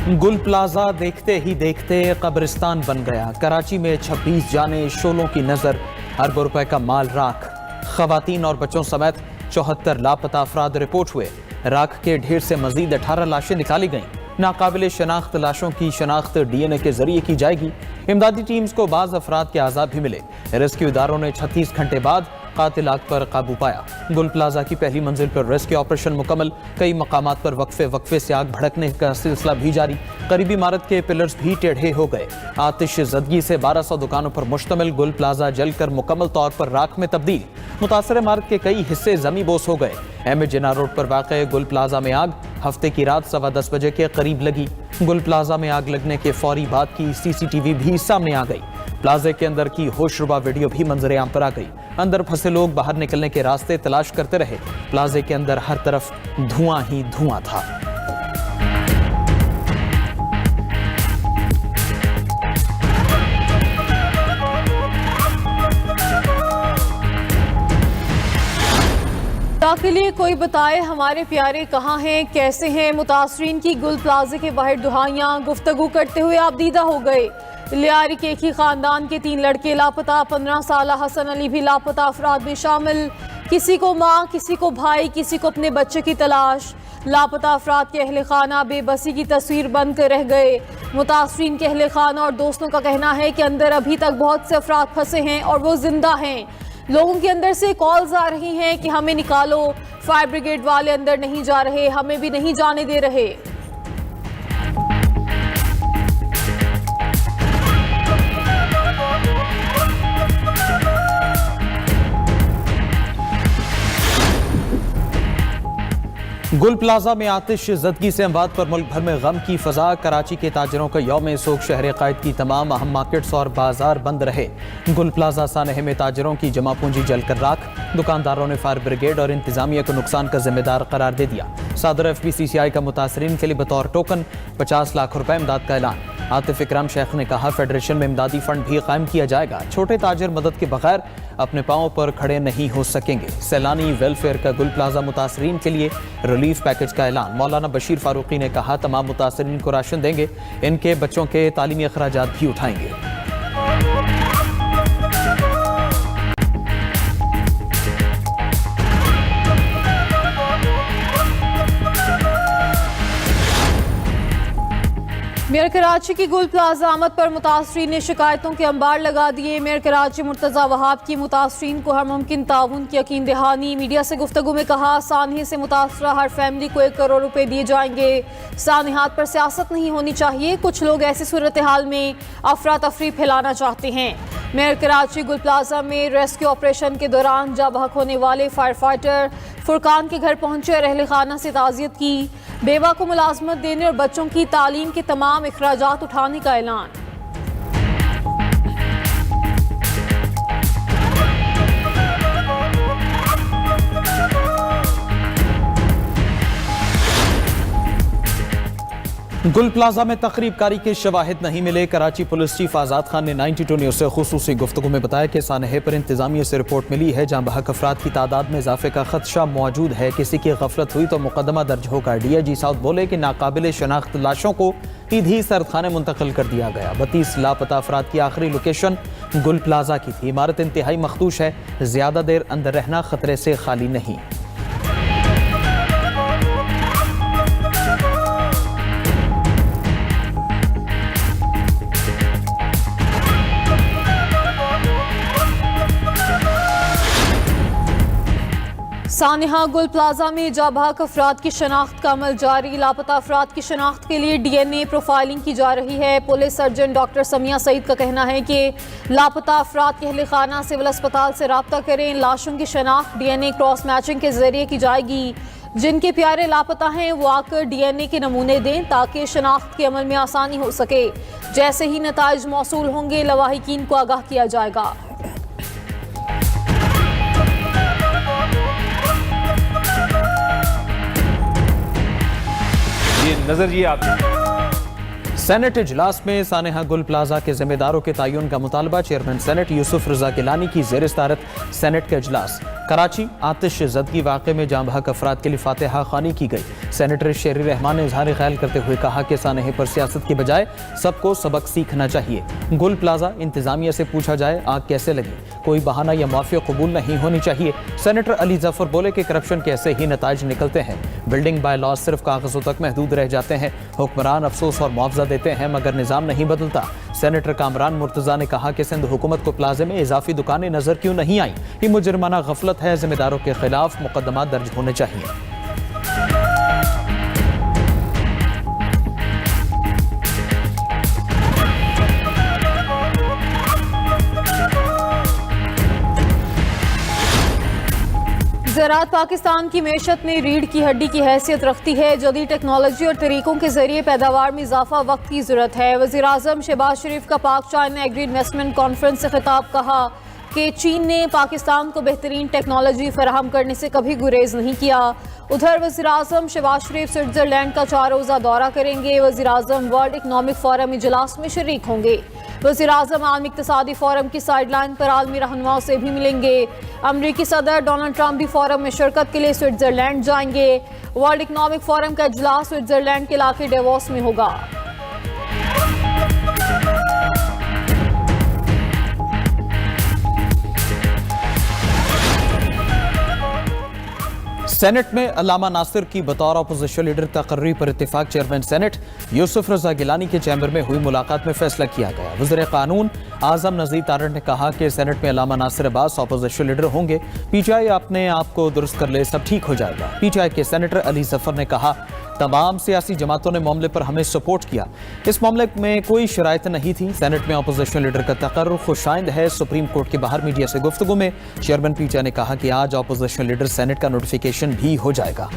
गुल प्लाजा देखते ही देखते कब्रिस्तान बन गया। कराची में 26 जाने, शोलों की नजर, अरबों रुपए का माल राख। खवातीन और बच्चों समेत 74 लापता अफराद रिपोर्ट हुए। राख के ढेर से मजीद 18 लाशें निकाली गईं। नाकाबिले शनाख्त लाशों की शनाख्त DNA के जरिए की जाएगी। इमदादी टीम्स को बाज अफराद के आज़ाद भी मिले। रेस्क्यू इदारों ने 36 घंटे बाद कातिल आग पर काबू पाया। गुल प्लाजा की पहली मंजिल पर रेस्क्यू ऑपरेशन मुकम्मल। कई मकामात पर वक्फे से आग भड़कने का सिलसिला भी जारी। करीबी इमारत के पिलर्स भी टेढ़े हो गए। आतिश ज़दगी से 1200 दुकानों पर मुश्तमिल गुल प्लाजा जलकर मुकम्मल तौर पर राख में तब्दील। मुतासर इमारत के कई हिस्से जमी बोस हो गए। एम जिन्ना रोड पर वाक़ गुल प्लाजा में आग हफ्ते की रात 10:15 बजे के करीब लगी। गुल प्लाजा में आग लगने के फौरी बाद की CCTV भी सामने आ गई। प्लाजे के अंदर की होशरुबा वीडियो भी मंजरे आम पर आ गई। अंदर फंसे लोग बाहर निकलने के रास्ते तलाश करते रहे। प्लाजे के अंदर हर तरफ धुआं ही धुआं था। के लिए कोई बताए हमारे प्यारे कहाँ हैं, कैसे हैं। मुतासरीन की गुल प्लाजे के बाहर दुहाइयाँ गुफ्तगू करते हुए आबदीदा हो गए। लियारी के एक ही खानदान के 3 लड़के लापता। 15 साल हसन अली भी लापता अफराद में शामिल। किसी को माँ, किसी को भाई, किसी को अपने बच्चे की तलाश। लापता अफराद के अहले खाना बेबसी की तस्वीर बन कर रह गए। मुतासरीन के अहले खाना और दोस्तों का कहना है कि अंदर अभी तक बहुत से अफराद फंसे हैं और वो जिंदा हैं। लोगों के अंदर से कॉल्स आ रही हैं कि हमें निकालो। फायर ब्रिगेड वाले अंदर नहीं जा रहे, हमें भी नहीं जाने दे रहे। गुल प्लाजा में आतिश ज़दगी से अमवात पर मुल्क भर में गम की फजा। कराची के ताजरों का यौम सोग। शहर कायद की तमाम अहम मार्केट्स और बाजार बंद रहे। गुल प्लाजा सानहे में ताजरों की जमा पूंजी जलकर राख। दुकानदारों ने फायर ब्रिगेड और इंतजामिया को नुकसान का जिम्मेदार करार दे दिया। सदर FPCCI का मुतासरीन के लिए बतौर टोकन 50 लाख रुपए इमदाद का ऐलान। आतिफ इकराम शेख ने कहा, फेडरेशन में इमदादी फंड भी कायम किया जाएगा। छोटे ताजर मदद के बगैर अपने पांव पर खड़े नहीं हो सकेंगे। सैलानी वेलफेयर का गुल प्लाजा मुतासरीन के लिए रिलीफ पैकेज का ऐलान। मौलाना बशीर फारूकी ने कहा, तमाम मुतासरीन को राशन देंगे। इनके बच्चों के तालीमी अखराजात भी उठाएंगे। मेयर कराची की गुल प्लाजा आमद पर मुतासरीन ने शिकायतों के अंबार लगा दिए। मेयर कराची मुर्तज़ा वहाब की मुतासरीन को हर मुमकिन ताउन की यकीन दहानी। मीडिया से गुफ्तगू में कहा, सानहे से मुतासरा हर फैमिली को 1 करोड़ रुपए दिए जाएंगे। सानहात पर सियासत नहीं होनी चाहिए। कुछ लोग ऐसी सूरत हाल में अफरा तफरी फैलाना चाहते हैं। मेयर कराची गुल प्लाजा में रेस्क्यू ऑपरेशन के दौरान जा बहक होने वाले फायर फाइटर फुरकान के घर पहुंचे और अहले खाना से ताज़ियत की। बेवा को मुलाजमत देने और बच्चों की तालीम के तमाम अखराजात उठाने का ऐलान। गुल प्लाजा में तकरीब कारी के शवाहिद नहीं मिले। कराची पुलिस चीफ आज़ाद खान ने 92 न्यूज़ से खुसूसी गुफ्तगू में बताया कि सानहे पर इंतजामिया से रिपोर्ट मिली है जहाँ बहक अफराद की तादाद में इजाफे का खदशा मौजूद है। किसी की गफलत हुई तो मुकदमा दर्ज होगा। DIG साउथ बोले कि नाकाबिले शनाख्त लाशों को ईदी सरदखाने मुंतकिल कर दिया गया। 32 लापता अफराद की आखिरी लोकेशन गुल प्लाजा की थी। इमारत इंतहाई मखदूश है। ज्यादा देर अंदर रहना खतरे से खाली नहीं। सानिहा गुल प्लाजा में जाबाक अफराद की शनाख्त का अमल जारी। लापता अफराद की शनाख्त के लिए DNA प्रोफाइलिंग की जा रही है। Police surgeon doctor Samiya Saeed का कहना है कि लापता अफराद के अहले खाना सिविल अस्पताल से रब्ता करें। लाशों की शनाख्त DNA क्रॉस मैचिंग के जरिए की जाएगी। जिनके प्यारे लापता हैं वो आकर DNA के नमूने दें ताकि शनाख्त के अमल में आसानी हो सके। जैसे ही नताइज मौसूल होंगे लवाहिकीन को आगाह किया जाएगा। नजर जी आप सेनेट इजलास में सानेहा गुल प्लाजा के जिम्मेदारों के तयन का मुतालबा। चेयरमैन सेनेट यूसुफ रजा गिलानी की ज़ेर सदारत सेनेट का इजलास। कराची आतिश ज़दगी वाक़े में जाँ बहक अफराद के लिए फातिहा ख़ानी की गई। सेनेटर शेरी रहमान ने इजहार ख्याल करते हुए कहा कि सानहे पर सियासत की बजाय सबको सबक सीखना चाहिए। गुल प्लाजा इंतजामिया से पूछा जाए आग कैसे लगी, कोई बहाना या माफी कबूल नहीं होनी चाहिए। सेनेटर अली जफर बोले कि करप्शन के ऐसे ही नताइज निकलते हैं। बिल्डिंग बाय लॉज सिर्फ कागजों तक महदूद रह जाते हैं। हुक्मरान अफसोस और मुआवजा देते हैं मगर निज़ाम नहीं बदलता। सेनेटर कामरान मुर्तज़ा ने कहा कि सिंध हुकूमत को प्लाजे में इजाफी दुकानें नजर क्यों नहीं आई, ये मुजरिमाना गफलत है। जिम्मेदारों के खिलाफ मुकदमा दर्ज होने चाहिए। ज़राअत पाकिस्तान की मैशत में रीढ़ की हड्डी की हैसियत रखती है। जदीद टेक्नोलॉजी और तरीकों के जरिए पैदावार में इजाफा वक्त की ज़रूरत है। वज़ीर आज़म शहबाज शरीफ का पाक चाइना एग्री इन्वेस्टमेंट कॉन्फ्रेंस से खिताब, कहा कि चीन ने पाकिस्तान को बेहतरीन टेक्नोलॉजी फराहम करने से कभी गुरेज नहीं किया। उधर वज़ीर आज़म शहबाज शरीफ स्विट्ज़रलैंड का 4 रोज़ा दौरा करेंगे। वज़ीर आज़म वर्ल्ड इकनॉमिक फोरम इजलास में शरीक होंगे। वज़ीर आज़म आलमी इक़्तिसादी फोरम की साइडलाइन पर आलमी रहनुमाओं से भी मिलेंगे। अमरीकी सदर डोनाल्ड ट्रंप भी फोरम में शिरकत के लिए स्विट्ज़रलैंड जाएंगे। वर्ल्ड इकनॉमिक फोरम का इजलास स्विट्ज़रलैंड के इलाके डेवोस में होगा। सेनेट में अल्लामा नासिर की बतौर अपोजिशन लीडर तकर्री पर इत्तेफाक। चेयरमैन सेनेट यूसुफ रजा गिलानी के चैम्बर में हुई मुलाकात में फैसला किया गया। वज़ीर कानून आज़म नज़ीर तारड़ ने कहा कि सेनेट में अल्लामा नासिर अब्बास अपोजिशन लीडर होंगे। पीटीआई अपने आप को दुरुस्त कर ले, सब ठीक हो जाएगा। पीटीआई के सेनेटर अली जफर ने कहा तमाम सियासी जमातों ने मामले पर हमें सपोर्ट किया, इस मामले में कोई शराइत नहीं थी। सेनेट में अपोजिशन लीडर का तकर्रुर खुशाइंद है। सुप्रीम कोर्ट के बाहर मीडिया से गुफ्तगू में चेयरमैन पीटीआई ने कहा कि आज अपोजिशन लीडर सेनेट का नोटिफिकेशन भी हो जाएगा।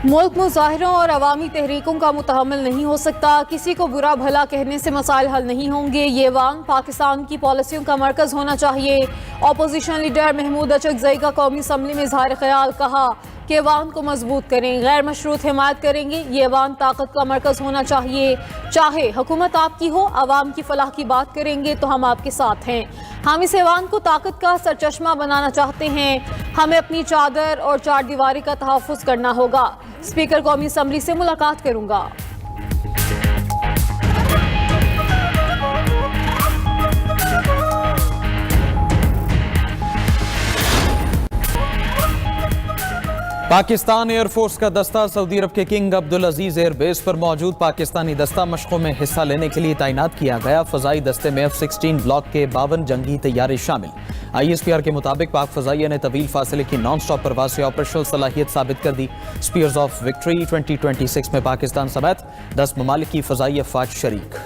मुल्क मुजाहिरों और अवामी तहरीकों का मुतहम्मिल नहीं हो सकता। किसी को बुरा भला कहने से मसाइल हल नहीं होंगे। ये वान पाकिस्तान की पॉलिसियों का मरकज़ होना चाहिए। अपोजिशन लीडर महमूद अचकजई का कौमी असम्बली में इजहार ख्याल, कहा कि वान को मजबूत करें, गैर मशरूत हिमायत करेंगे। ये वान ताकत का मरकज़ होना चाहिए। चाहे हुकूमत आपकी हो, आवाम की फलाह की बात करेंगे तो हम आपके साथ हैं। हम इस ऐवान को ताकत का सरचश्मा बनाना चाहते हैं। हमें अपनी चादर और चार दीवारी का तहफ़्फ़ुज़ करना होगा। स्पीकर कौमी असम्बली से मुलाकात करूंगा। पाकिस्तान एयरफोर्स का दस्ता सऊदी अरब के किंग अब्दुल अजीज एयरबेस पर मौजूद पाकिस्तानी दस्ता मशकों में हिस्सा लेने के लिए तैनात किया गया। फजाई दस्ते में F-16 ब्लॉक के 52 जंगी तैयारे शामिल। ISPR के मुताबिक पाक फजाइया ने तवील फासले की नॉन स्टॉप परवाज से ऑपरेशनल सलाहियत साबित कर दी। स्पीयर्स ऑफ विक्ट्री 2026 में पाकिस्तान समेत 10 ममालिक की फजाई अफवाज शरीक।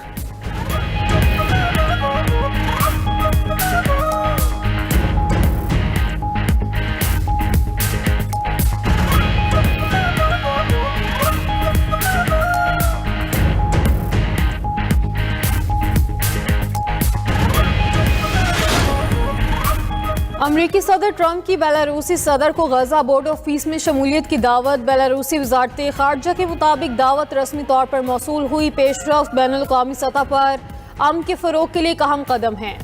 अमरीकी सदर ट्रंप की बेलारूसी सदर को गजा बोर्ड ऑफ पीस में शमूलियत की दावत। बेलारूसी वजारत खारजा के मुताबिक दावत रस्मी तौर पर मौसूल हुई। पेशरफ्त बैनुल अक़वामी सतह पर अमन के फ़रोग़ के लिए एक अहम कदम है।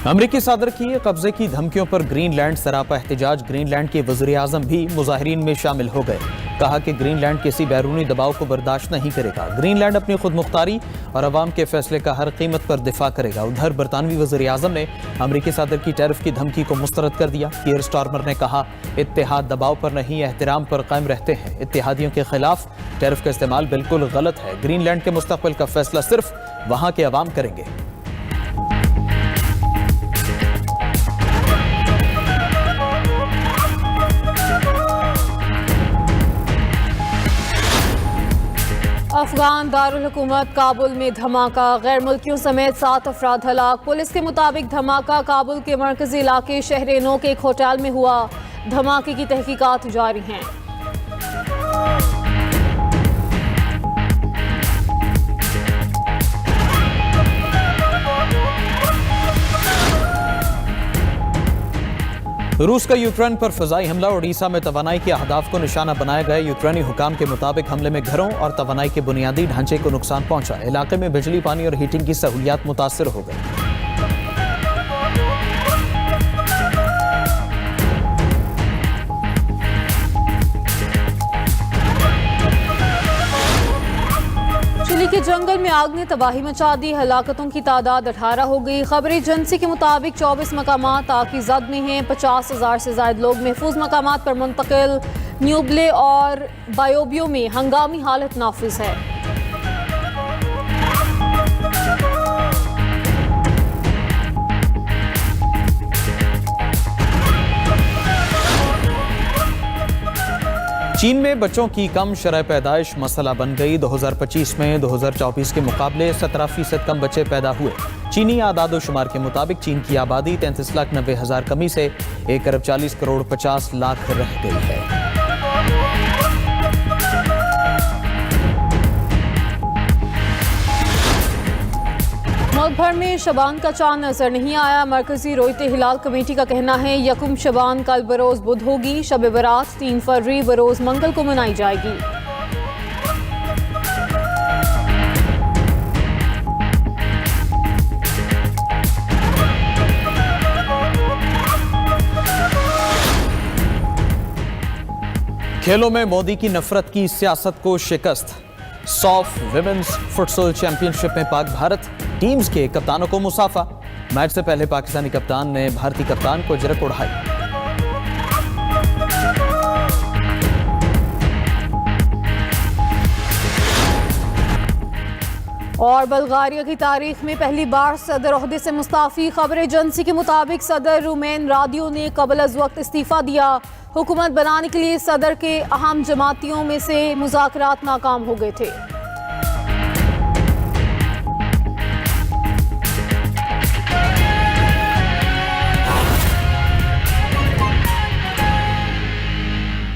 अमरीकी सदर की कब्जे की धमकियों पर ग्रीनलैंड सरापा एहतजाज। ग्रीनलैंड के वज़ीर आज़म भी मुजाहिरीन में शामिल हो गए। कहा कि ग्रीनलैंड किसी बैरूनी दबाव को बर्दाश्त नहीं करेगा। ग्रीनलैंड अपनी खुद मुख्तारी और अवाम के फैसले का हर कीमत पर दिफा करेगा। उधर बरतानवी वज़ीर आज़म ने अमरीकी सदर की टैरिफ की धमकी को मुस्तरद कर दिया। कीयर स्टार्मर ने कहा इत्तेहाद दबाव पर नहीं, एहतराम पर कायम रहते हैं। इत्तेहादियों के खिलाफ टैरिफ का इस्तेमाल बिल्कुल गलत है। ग्रीनलैंड के मुस्तकबिल का फैसला सिर्फ वहाँ के अवाम करेंगे। अफगान दारुल हुकूमत काबुल में धमाका, गैर मुल्कियों समेत 7 अफराद हलाक। पुलिस के मुताबिक धमाका काबुल के मरकजी इलाके शहर नो के एक होटल में हुआ। धमाके की तहकीकात जारी हैं। रूस का यूक्रेन पर फजाई हमला। ओडिशा में तवानाई के अहदाफ को निशाना बनाया गया। यूक्रेनी हुकाम के मुताबिक हमले में घरों और तवानाई के बुनियादी ढांचे को नुकसान पहुंचा। इलाके में बिजली, पानी और हीटिंग की सहूलियात मुतासिर हो गई। चिली के जंगल में आग ने तबाही मचा दी। हलाकतों की तादाद 18 हो गई। खबर एजेंसी के मुताबिक 24 मकामात आग की जद में हैं। 50,000 से ज्यादा लोग महफूज मकामात पर मुंतकिल। न्यूब्ले और बायोबियो में हंगामी हालत नाफिज है। चीन में बच्चों की कम शरह पैदाइश मसला बन गई। 2025 में 2024 के मुकाबले 17% कम बच्चे पैदा हुए। चीनी आदादो शुमार के मुताबिक चीन की आबादी 33,90,000 कमी से 1,40,50,00,000 रह गई है। मुल्क भर में शबान का चांद नजर नहीं आया। मरकजी रोयते हिलाल कमेटी का कहना है यकुम शबान कल बरोज बुध होगी। शब बरात 3 फरवरी बरोज मंगल को मनाई जाएगी। खेलों में मोदी की नफरत की सियासत को शिकस्त। सॉफ विमेंस फुटसल चैंपियनशिप में पाक भारत टीम्स के कप्तानों को मुसाफा। मैच से पहले पाकिस्तानी कप्तान ने भारतीय कप्तान को झिड़क उड़ाई। और बल्गारिया की तारीख में पहली बार सदर ओहदे से मुस्ताफी। खबर एजेंसी के मुताबिक सदर रूमेन रादियो ने कबल अज वक्त इस्तीफा दिया। हुकूमत बनाने के लिए सदर के अहम जमातियों में से मुज़ाकरात नाकाम हो गए थे।